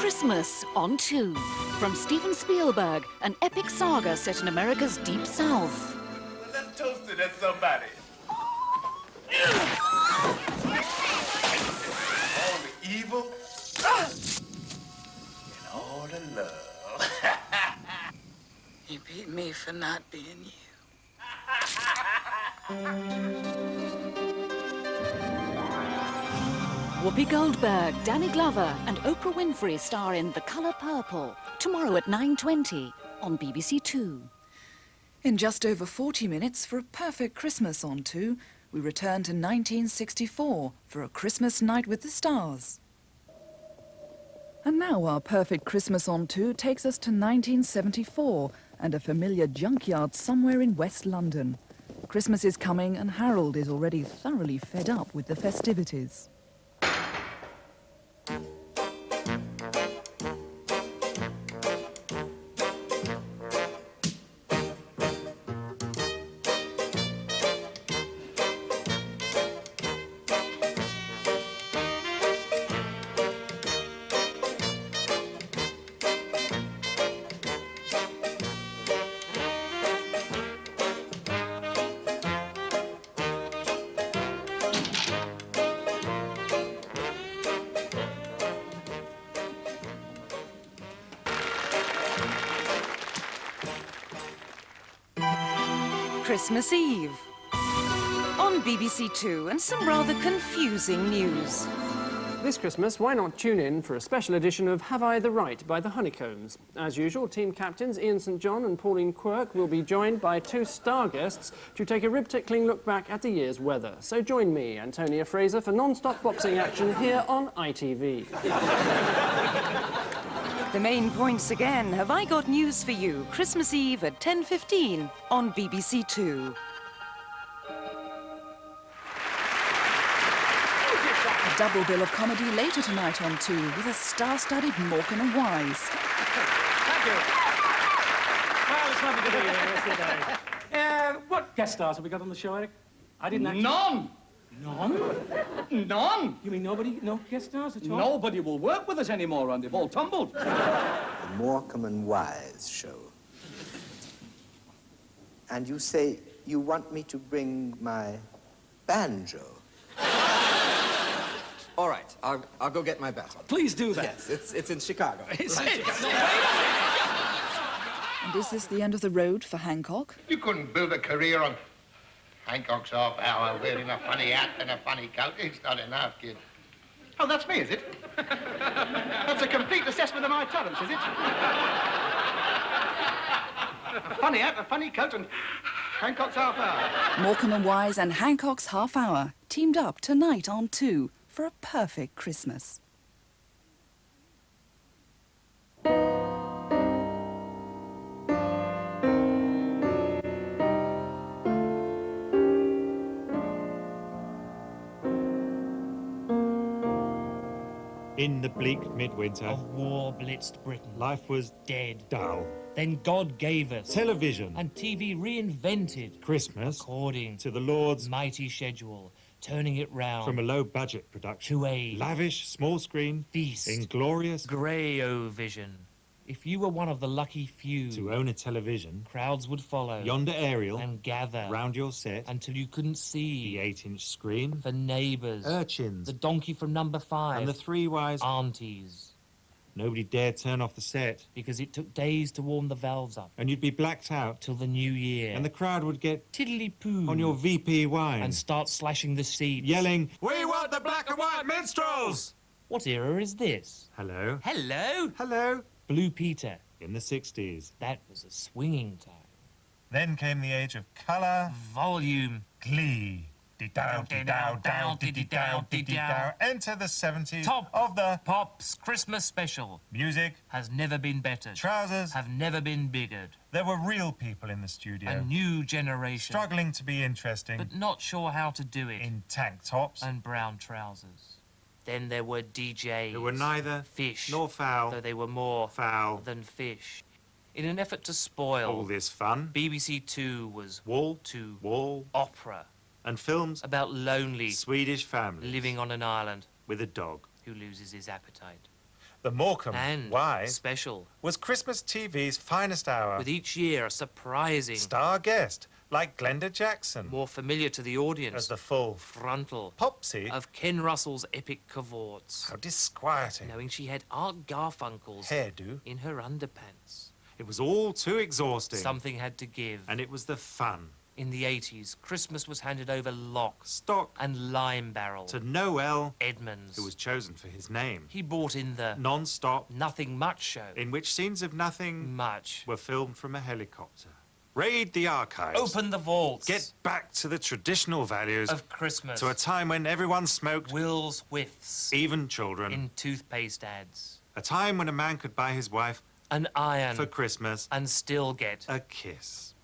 Christmas on 2. From Steven Spielberg, an epic saga set in America's Deep South. Well, let's toast it at somebody. All the evil and all the love. You beat me for not being you. Whoopi Goldberg, Danny Glover and Oprah Winfrey star in The Colour Purple, tomorrow at 9:20 on BBC Two. In just over 40 minutes for a perfect Christmas on 2, we return to 1964 for A Christmas Night with the Stars. And now our perfect Christmas on 2 takes us to 1974 and a familiar junkyard somewhere in West London. Christmas is coming and Harold is already thoroughly fed up with the festivities. Christmas Eve on BBC Two, and some rather confusing news. This Christmas, why not tune in for a special edition of Have I the Right by the Honeycombs? As usual, team captains Ian St John and Pauline Quirk will be joined by 2 star guests to take a rib-tickling look back at the year's weather. So join me, Antonia Fraser, for non-stop boxing action here on ITV. The main points again. Have I got news for you? Christmas Eve at 10:15 on BBC Two. A double bill of comedy later tonight on 2 with a star-studded Morecambe and Wise. Thank you. Well, it's lovely to be here. What's your day? What guest stars have we got on the show, Eric? I didn't actually... None! None? None! You mean nobody, no guest stars at all? Nobody will work with us anymore, and they've all tumbled. The Morecambe and Wise show. And you say you want me to bring my banjo? All right, I'll go get my baton. Please do that. Yes, it's in Chicago. And is this the end of the road for Hancock? You couldn't build a career on Hancock's half hour wearing a funny hat and a funny coat. It's not enough, kid. Oh, that's me, is it? That's a complete assessment of my talents, is it? A funny hat, a funny coat, and Hancock's half hour. Morecambe and Wise and Hancock's Half Hour teamed up tonight on 2 for a perfect Christmas. In the bleak midwinter of war-blitzed Britain, life was dead, dull. Then God gave us Television and TV reinvented Christmas according to the Lord's mighty schedule, turning it round from a low-budget production to a lavish small-screen feast, inglorious Grey-O-Vision. If you were one of the lucky few to own a television, crowds would follow yonder aerial and gather round your set until you couldn't see the 8-inch screen, the neighbours, urchins, the donkey from number 5, and the 3 wise aunties. Nobody dared turn off the set because it took days to warm the valves up, and you'd be blacked out till the new year, and the crowd would get tiddly-poo on your VP wine and start slashing the seats, yelling, "We want the black and white minstrels!" What era is this? Hello? Hello? Hello? Blue Peter. In the 60s. That was a swinging time. Then came the age of colour, volume, glee. Dee-dow, dee-dow, dow, dee-dee-dow, dee-dee-dow. Enter the 70s Top of the Pops Christmas special. Music has never been better. Trousers have never been biggered. There were real people in the studio. A new generation. Struggling to be interesting. But not sure how to do it. In tank tops. And brown trousers. Then there were DJs. Who were neither fish nor fowl. Though they were more fowl than fish. In an effort to spoil all this fun, BBC Two was wall to wall opera. And films about lonely Swedish families living on an island with a dog who loses his appetite. The Morecambe, And why, special. was Christmas TV's finest hour. With each year a surprising Star guest, like Glenda Jackson. more familiar to the audience As the full frontal Popsy. of Ken Russell's epic cavorts. How disquieting. Knowing she had Art Garfunkel's Hairdo. in her underpants. It was all too exhausting. Something had to give. And it was the fun. In the 80s, Christmas was handed over lock, Stock. and lime barrel To Noel, Edmonds. who was chosen for his name. He brought in the Non-stop, Nothing Much show. in which scenes of nothing Much. were filmed from a helicopter. Raid the archives. Open the vaults. Get back to the traditional values of Christmas. to a time when everyone smoked, Will's whiffs. even children. In toothpaste ads. A time when a man could buy his wife An iron. for Christmas And still get a kiss.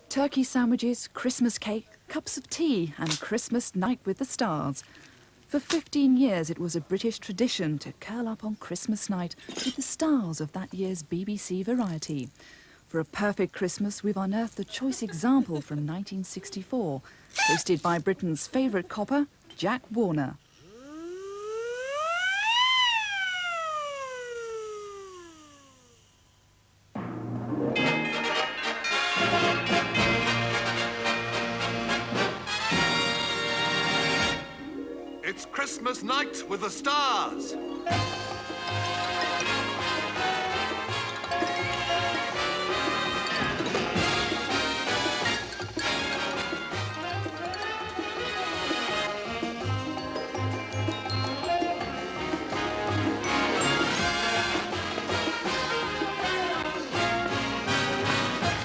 Turkey sandwiches, Christmas cake, cups of tea and Christmas night with the stars. For 15 years it was a British tradition to curl up on Christmas night with the stars of that year's BBC variety. For a perfect Christmas, we've unearthed a choice example from 1964, hosted by Britain's favourite copper, Jack Warner. It's Christmas night with the stars.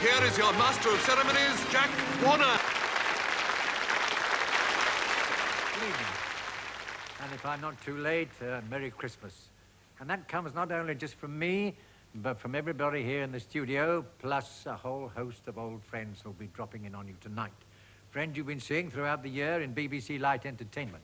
Here is your master of ceremonies, Jack Warner. And if I'm not too late, Merry Christmas. And that comes not only just from me, but from everybody here in the studio, plus a whole host of old friends who'll be dropping in on you tonight. Friends you've been seeing throughout the year in BBC Light Entertainment.